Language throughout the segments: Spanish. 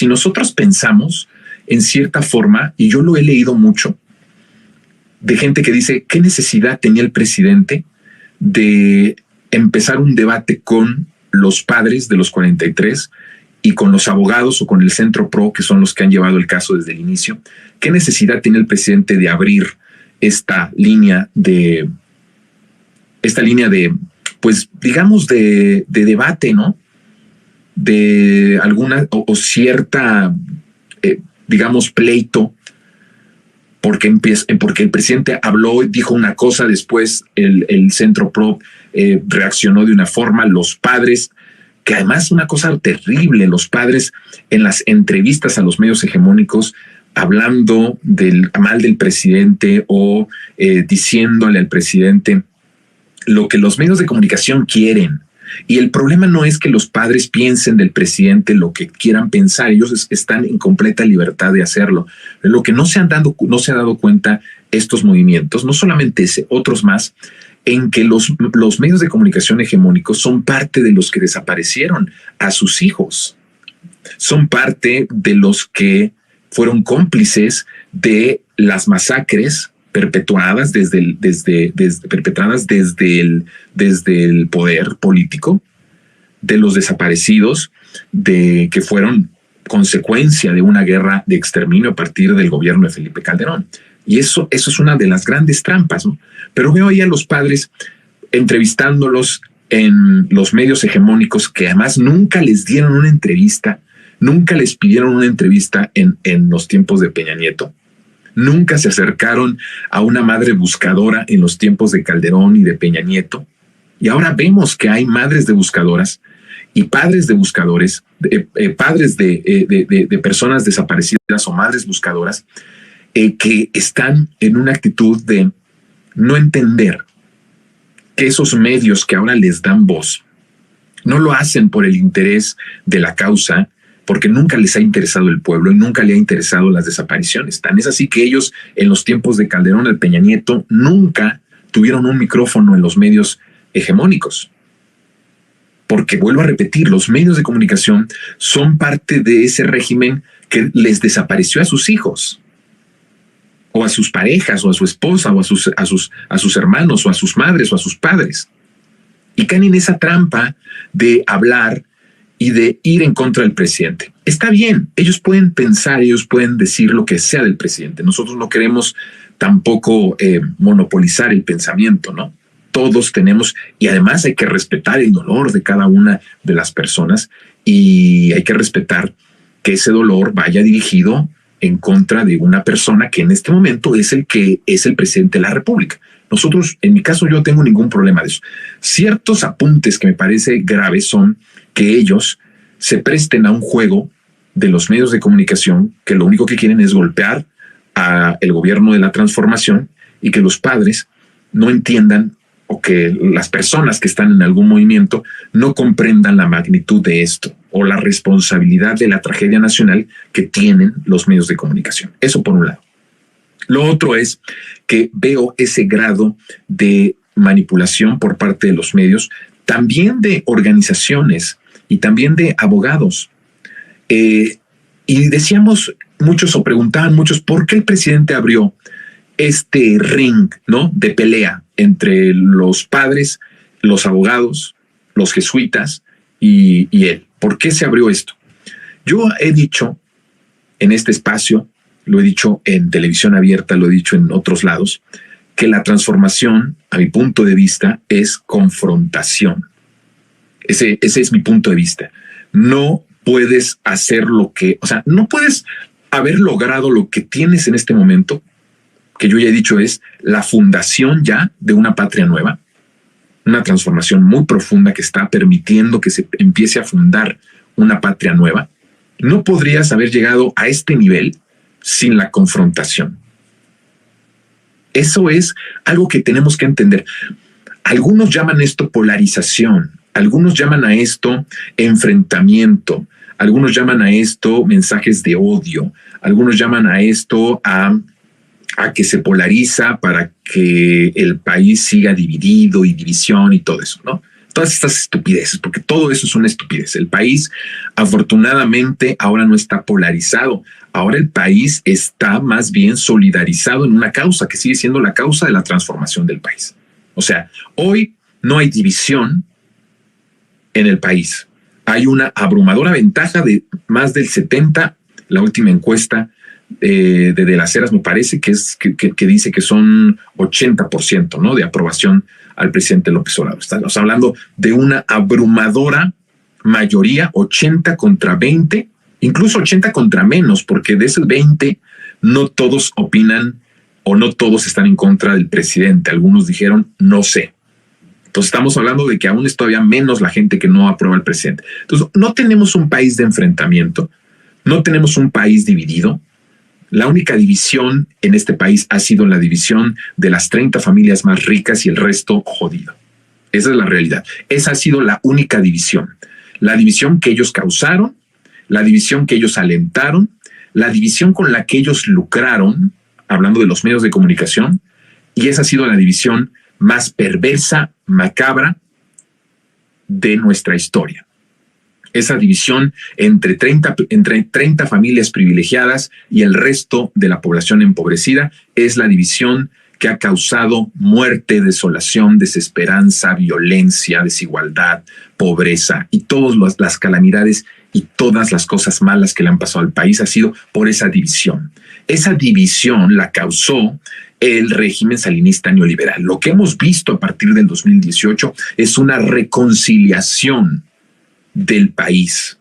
Si nosotros pensamos en cierta forma, y yo lo he leído mucho, de gente que dice, ¿qué necesidad tenía el presidente de empezar un debate con los padres de los 43 y con los abogados o con el Centro Pro, que son los que han llevado el caso desde el inicio? ¿Qué necesidad tiene el presidente de abrir esta línea de, pues digamos, de debate, ¿no? De alguna o cierta, digamos, pleito, porque el presidente habló, dijo una cosa, después el Centro Pro reaccionó de una forma, los padres, que además una cosa terrible, los padres en las entrevistas a los medios hegemónicos hablando mal del presidente o diciéndole al presidente lo que los medios de comunicación quieren. Y el problema no es que los padres piensen del presidente lo que quieran pensar, ellos están en completa libertad de hacerlo. Lo que no se ha dado cuenta estos movimientos, no solamente ese, otros más, en que los medios de comunicación hegemónicos son parte de los que desaparecieron a sus hijos, son parte de los que fueron cómplices de las masacres perpetradas desde el poder político, de los desaparecidos, que fueron consecuencia de una guerra de exterminio a partir del gobierno de Felipe Calderón. Y eso es una de las grandes trampas, ¿no? Pero veo ahí a los padres entrevistándolos en los medios hegemónicos, que además nunca les dieron una entrevista, nunca les pidieron una entrevista en los tiempos de Peña Nieto. Nunca se acercaron a una madre buscadora en los tiempos de Calderón y de Peña Nieto. Y ahora vemos que hay madres de buscadoras y padres de buscadores, padres de personas desaparecidas o madres buscadoras que están en una actitud de no entender que esos medios que ahora les dan voz no lo hacen por el interés de la causa, porque nunca les ha interesado el pueblo y nunca le ha interesado las desapariciones. Tan es así que ellos en los tiempos de Calderón, de Peña Nieto, nunca tuvieron un micrófono en los medios hegemónicos. Porque vuelvo a repetir, los medios de comunicación son parte de ese régimen que les desapareció a sus hijos, o a sus parejas, o a su esposa, o a sus hermanos, o a sus madres, o a sus padres. Y caen en esa trampa de hablar y de ir en contra del presidente. Está bien, ellos pueden pensar, ellos pueden decir lo que sea del presidente. Nosotros no queremos tampoco monopolizar el pensamiento, ¿no? Todos tenemos, y además hay que respetar el dolor de cada una de las personas y hay que respetar que ese dolor vaya dirigido en contra de una persona que en este momento es el presidente de la República. Nosotros, en mi caso, yo no tengo ningún problema de eso. Ciertos apuntes que me parece graves son que ellos se presten a un juego de los medios de comunicación que lo único que quieren es golpear a el gobierno de la transformación y que los padres no entiendan o que las personas que están en algún movimiento no comprendan la magnitud de esto o la responsabilidad de la tragedia nacional que tienen los medios de comunicación. Eso por un lado. Lo otro es que veo ese grado de manipulación por parte de los medios, también de organizaciones y también de abogados. Y decíamos muchos o preguntaban muchos, ¿por qué el presidente abrió este ring, ¿no?, de pelea entre los padres, los abogados, los jesuitas y él? ¿Por qué se abrió esto? Yo he dicho en este espacio, lo he dicho en televisión abierta, lo he dicho en otros lados, que la transformación, a mi punto de vista, es confrontación. Ese es mi punto de vista. No puedes hacer no puedes haber logrado lo que tienes en este momento, que yo ya he dicho es la fundación ya de una patria nueva, una transformación muy profunda que está permitiendo que se empiece a fundar una patria nueva. No podrías haber llegado a este nivel sin la confrontación. Eso es algo que tenemos que entender. Algunos llaman esto polarización, algunos llaman a esto enfrentamiento, algunos llaman a esto mensajes de odio, algunos llaman a esto a que se polariza para que el país siga dividido y división y todo eso, ¿no? todas estas estupideces, porque todo eso es una estupidez. El país, afortunadamente, ahora no está polarizado. Ahora el país está más bien solidarizado en una causa que sigue siendo la causa de la transformación del país. O sea, hoy no hay división en el país. Hay una abrumadora ventaja de más del 70%, la última encuesta de las Heras me parece que dice que son 80%, ¿no?, de aprobación al presidente López Obrador. Estamos hablando de una abrumadora mayoría, 80 contra 20, incluso 80 contra menos, porque de ese 20 no todos opinan o no todos están en contra del presidente. Algunos dijeron no sé. Entonces estamos hablando de que aún es todavía menos la gente que no aprueba al presidente. Entonces no tenemos un país de enfrentamiento, no tenemos un país dividido. La única división en este país ha sido la división de las 30 familias más ricas y el resto jodido. Esa es la realidad. Esa ha sido la única división. La división que ellos causaron, la división que ellos alentaron, la división con la que ellos lucraron, hablando de los medios de comunicación, y esa ha sido la división más perversa, macabra de nuestra historia. Esa división entre 30 familias privilegiadas y el resto de la población empobrecida es la división que ha causado muerte, desolación, desesperanza, violencia, desigualdad, pobreza y todas las calamidades y todas las cosas malas que le han pasado al país ha sido por esa división. Esa división la causó el régimen salinista neoliberal. Lo que hemos visto a partir del 2018 es una reconciliación del país.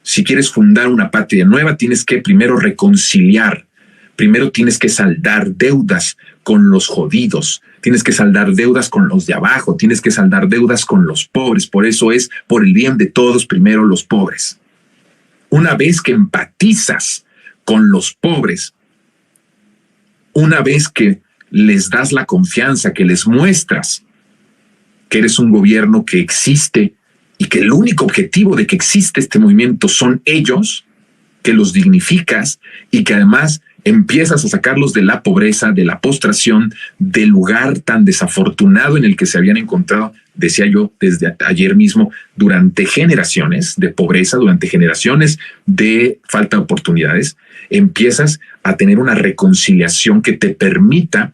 Si quieres fundar una patria nueva, tienes que primero reconciliar, primero tienes que saldar deudas con los jodidos, tienes que saldar deudas con los de abajo, tienes que saldar deudas con los pobres. Por eso es por el bien de todos, primero los pobres. Una vez que empatizas con los pobres, una vez que les das la confianza, que les muestras que eres un gobierno que existe y que el único objetivo de que existe este movimiento son ellos, que los dignificas y que además empiezas a sacarlos de la pobreza, de la postración, del lugar tan desafortunado en el que se habían encontrado, decía yo desde ayer mismo, durante generaciones de pobreza, durante generaciones de falta de oportunidades, empiezas a tener una reconciliación que te permita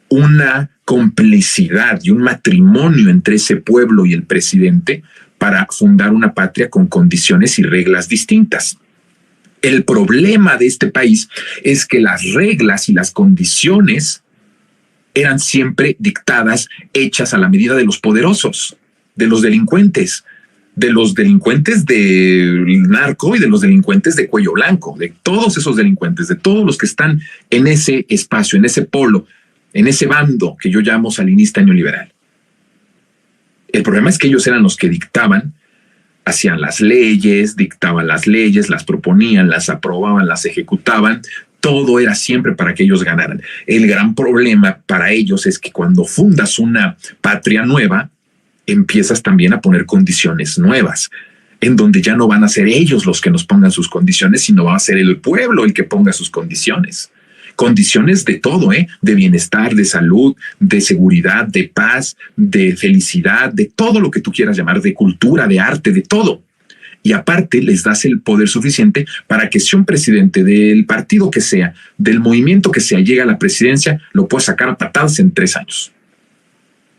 una complicidad y un matrimonio entre ese pueblo y el presidente para fundar una patria con condiciones y reglas distintas. El problema de este país es que las reglas y las condiciones eran siempre dictadas, hechas a la medida de los poderosos, de los delincuentes del narco y de los delincuentes de cuello blanco, de todos esos delincuentes, de todos los que están en ese espacio, en ese polo, en ese bando que yo llamo salinista neoliberal. El problema es que ellos eran los que dictaban, hacían las leyes, dictaban las leyes, las proponían, las aprobaban, las ejecutaban. Todo era siempre para que ellos ganaran. El gran problema para ellos es que cuando fundas una patria nueva, empiezas también a poner condiciones nuevas, en donde ya no van a ser ellos los que nos pongan sus condiciones, sino va a ser el pueblo el que ponga sus condiciones. Condiciones de todo, de bienestar, de salud, de seguridad, de paz, de felicidad, de todo lo que tú quieras llamar, de cultura, de arte, de todo. Y aparte les das el poder suficiente para que si un presidente del partido que sea, del movimiento que sea, llega a la presidencia, lo pueda sacar a patadas en 3 años.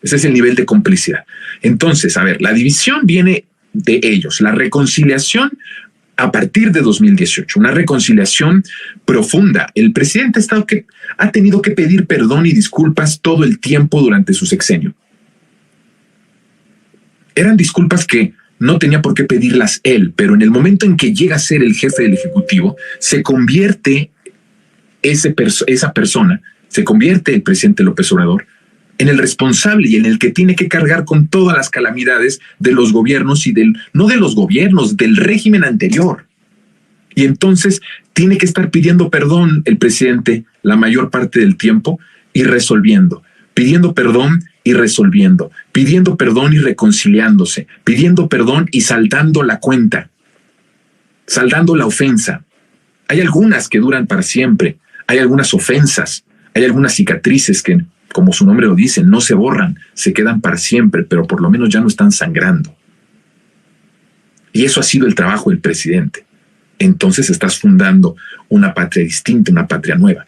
Ese es el nivel de complicidad. Entonces, a ver, la división viene de ellos, la reconciliación a partir de 2018, una reconciliación profunda. El presidente ha tenido que pedir perdón y disculpas todo el tiempo durante su sexenio. Eran disculpas que no tenía por qué pedirlas él, pero en el momento en que llega a ser el jefe del Ejecutivo, se convierte esa persona, se convierte el presidente López Obrador en el responsable y en el que tiene que cargar con todas las calamidades de los gobiernos y no de los gobiernos, del régimen anterior. Y entonces tiene que estar pidiendo perdón el presidente la mayor parte del tiempo y resolviendo, pidiendo perdón y resolviendo, pidiendo perdón y reconciliándose, pidiendo perdón y saldando la cuenta, saldando la ofensa. Hay algunas que duran para siempre, hay algunas ofensas, hay algunas cicatrices que como su nombre lo dice, no se borran, se quedan para siempre, pero por lo menos ya no están sangrando. Y eso ha sido el trabajo del presidente. Entonces estás fundando una patria distinta, una patria nueva.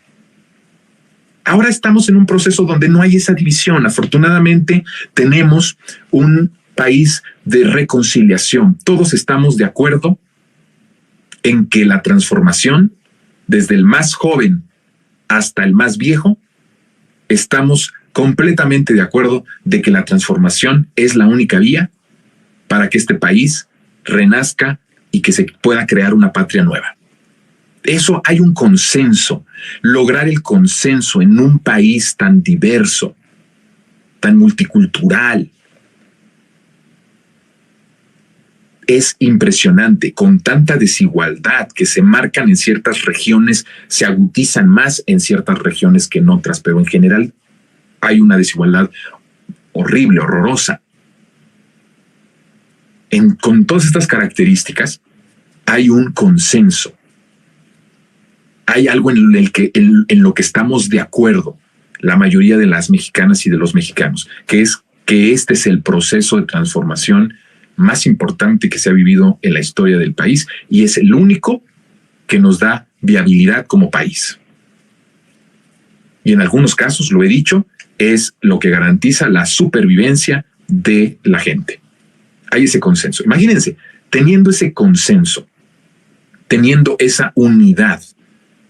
Ahora estamos en un proceso donde no hay esa división. Afortunadamente tenemos un país de reconciliación. Todos estamos de acuerdo en que la transformación, desde el más joven hasta el más viejo, estamos completamente de acuerdo de que la transformación es la única vía para que este país renazca y que se pueda crear una patria nueva. Eso hay un consenso. Lograr el consenso en un país tan diverso, tan multicultural, es impresionante, con tanta desigualdad que se marcan en ciertas regiones, se agudizan más en ciertas regiones que en otras, pero en general hay una desigualdad horrible, horrorosa. Con todas estas características hay un consenso. Hay algo en lo que estamos de acuerdo, la mayoría de las mexicanas y de los mexicanos, que es que este es el proceso de transformación más importante que se ha vivido en la historia del país y es el único que nos da viabilidad como país. Y en algunos casos, lo he dicho, es lo que garantiza la supervivencia de la gente. Hay ese consenso. Imagínense, teniendo ese consenso, teniendo esa unidad,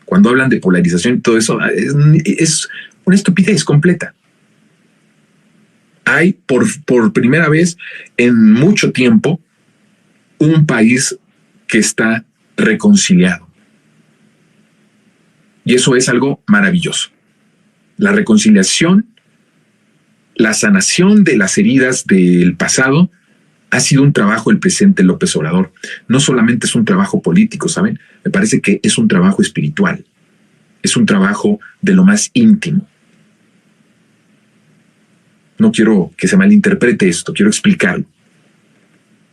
cuando hablan de polarización y todo eso, es una estupidez completa. Hay por primera vez en mucho tiempo un país que está reconciliado. Y eso es algo maravilloso. La reconciliación, la sanación de las heridas del pasado ha sido un trabajo del presidente López Obrador. No solamente es un trabajo político, ¿saben? Me parece que es un trabajo espiritual. Es un trabajo de lo más íntimo. No quiero que se malinterprete esto, quiero explicarlo.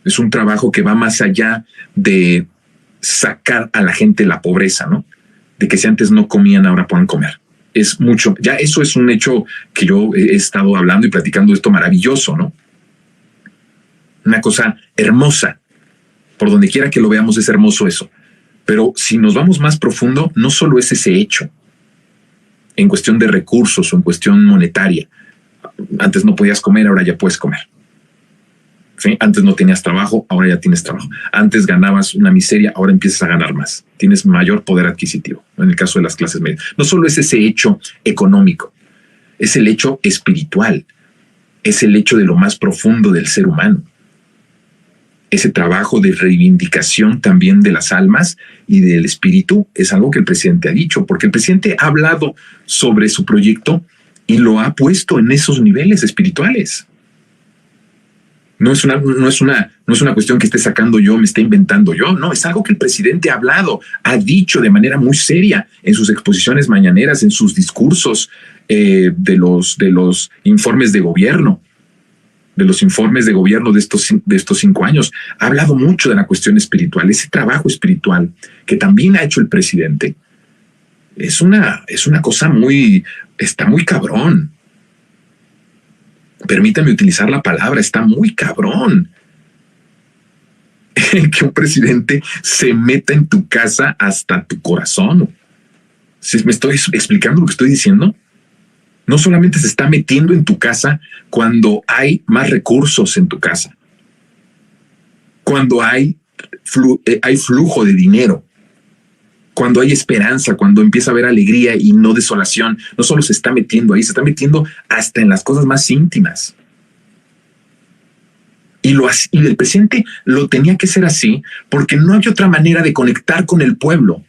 Es un trabajo que va más allá de sacar a la gente de la pobreza, ¿no? De que si antes no comían, ahora puedan comer. Es mucho, ya eso es un hecho que yo he estado hablando y platicando esto maravilloso, ¿no? Una cosa hermosa. Por donde quiera que lo veamos es hermoso eso. Pero si nos vamos más profundo, no solo es ese hecho en cuestión de recursos o en cuestión monetaria. Antes no podías comer, ahora ya puedes comer. ¿Sí? Antes no tenías trabajo, ahora ya tienes trabajo. Antes ganabas una miseria, ahora empiezas a ganar más. Tienes mayor poder adquisitivo, en el caso de las clases medias. No solo es ese hecho económico, es el hecho espiritual, es el hecho de lo más profundo del ser humano. Ese trabajo de reivindicación también de las almas y del espíritu es algo que el presidente ha dicho, porque el presidente ha hablado sobre su proyecto y lo ha puesto en esos niveles espirituales. No es una cuestión que esté sacando yo, me esté inventando yo. No, es algo que el presidente ha hablado, ha dicho de manera muy seria en sus exposiciones mañaneras, en sus discursos de los informes de gobierno, de estos 5 años. Ha hablado mucho de la cuestión espiritual, ese trabajo espiritual que también ha hecho el presidente. Es una cosa está muy cabrón. Permítame utilizar la palabra, está muy cabrón. Que un presidente se meta en tu casa hasta tu corazón. ¿Sí me estoy explicando lo que estoy diciendo? No solamente se está metiendo en tu casa cuando hay más recursos en tu casa, cuando hay flujo de dinero, cuando hay esperanza, cuando empieza a haber alegría y no desolación. No solo se está metiendo ahí, se está metiendo hasta en las cosas más íntimas. Y el presidente lo tenía que ser así porque no hay otra manera de conectar con el pueblo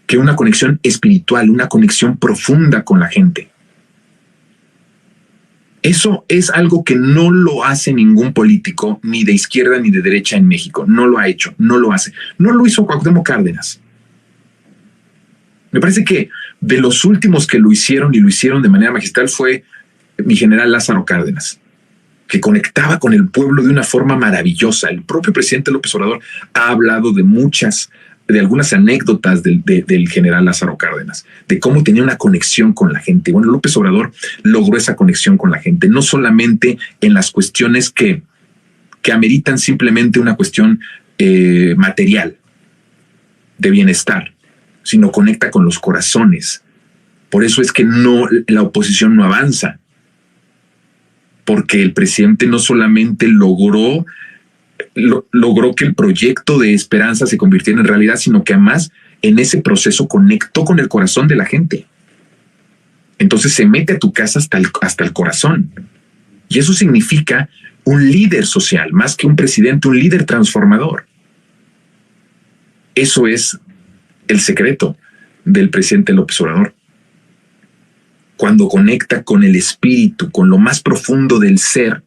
que una conexión espiritual, una conexión profunda con la gente. Eso es algo que no lo hace ningún político, ni de izquierda ni de derecha en México. No lo ha hecho, no lo hace. No lo hizo Cuauhtémoc Cárdenas. Me parece que de los últimos que lo hicieron y lo hicieron de manera magistral fue mi general Lázaro Cárdenas, que conectaba con el pueblo de una forma maravillosa. El propio presidente López Obrador ha hablado de muchas de algunas anécdotas del general Lázaro Cárdenas, de cómo tenía una conexión con la gente. Bueno, López Obrador logró esa conexión con la gente, no solamente en las cuestiones que ameritan simplemente una cuestión material de bienestar, sino conecta con los corazones. Por eso es que la oposición no avanza, porque el presidente no solamente logró que el proyecto de esperanza se convirtiera en realidad, sino que además en ese proceso conectó con el corazón de la gente. Entonces se mete a tu casa hasta el corazón. Y eso significa un líder social, más que un presidente, un líder transformador. Eso es el secreto del presidente López Obrador. Cuando conecta con el espíritu, con lo más profundo del ser,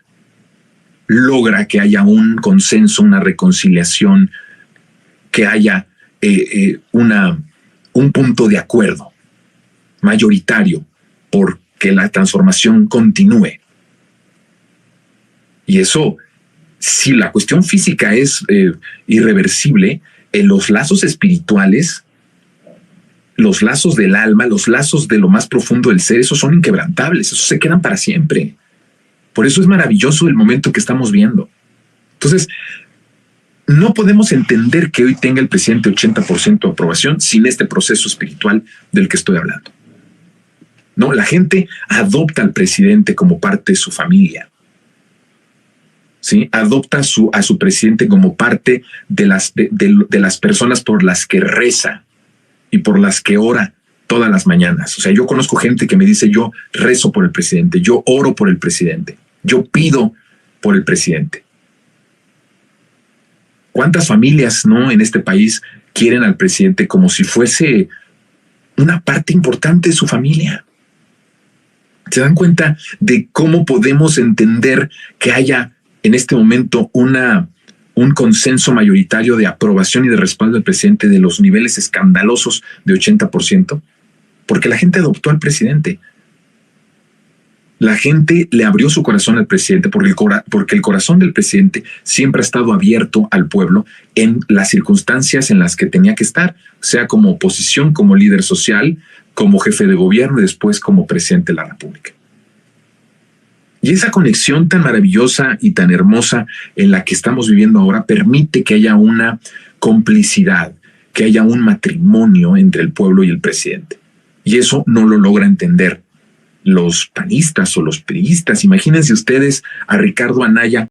logra que haya un consenso, una reconciliación, que haya un punto de acuerdo mayoritario porque la transformación continúe. Y eso, si la cuestión física es irreversible, los lazos espirituales, los lazos del alma, los lazos de lo más profundo del ser, esos son inquebrantables, esos se quedan para siempre. Por eso es maravilloso el momento que estamos viendo. Entonces, no podemos entender que hoy tenga el presidente 80% de aprobación sin este proceso espiritual del que estoy hablando. No, la gente adopta al presidente como parte de su familia. ¿Sí? Adopta a su presidente como parte de las personas por las que reza y por las que ora todas las mañanas. O sea, yo conozco gente que me dice, yo rezo por el presidente, yo oro por el presidente, yo pido por el presidente. ¿Cuántas familias, no, en este país quieren al presidente como si fuese una parte importante de su familia? ¿Se dan cuenta de cómo podemos entender que haya en este momento un consenso mayoritario de aprobación y de respaldo del presidente de los niveles escandalosos de 80%? Porque la gente adoptó al presidente. La gente le abrió su corazón al presidente porque el corazón del presidente siempre ha estado abierto al pueblo en las circunstancias en las que tenía que estar, sea como oposición, como líder social, como jefe de gobierno y después como presidente de la República. Y esa conexión tan maravillosa y tan hermosa en la que estamos viviendo ahora permite que haya una complicidad, que haya un matrimonio entre el pueblo y el presidente. Y eso no lo logra entender los panistas o los priistas. Imagínense ustedes a Ricardo Anaya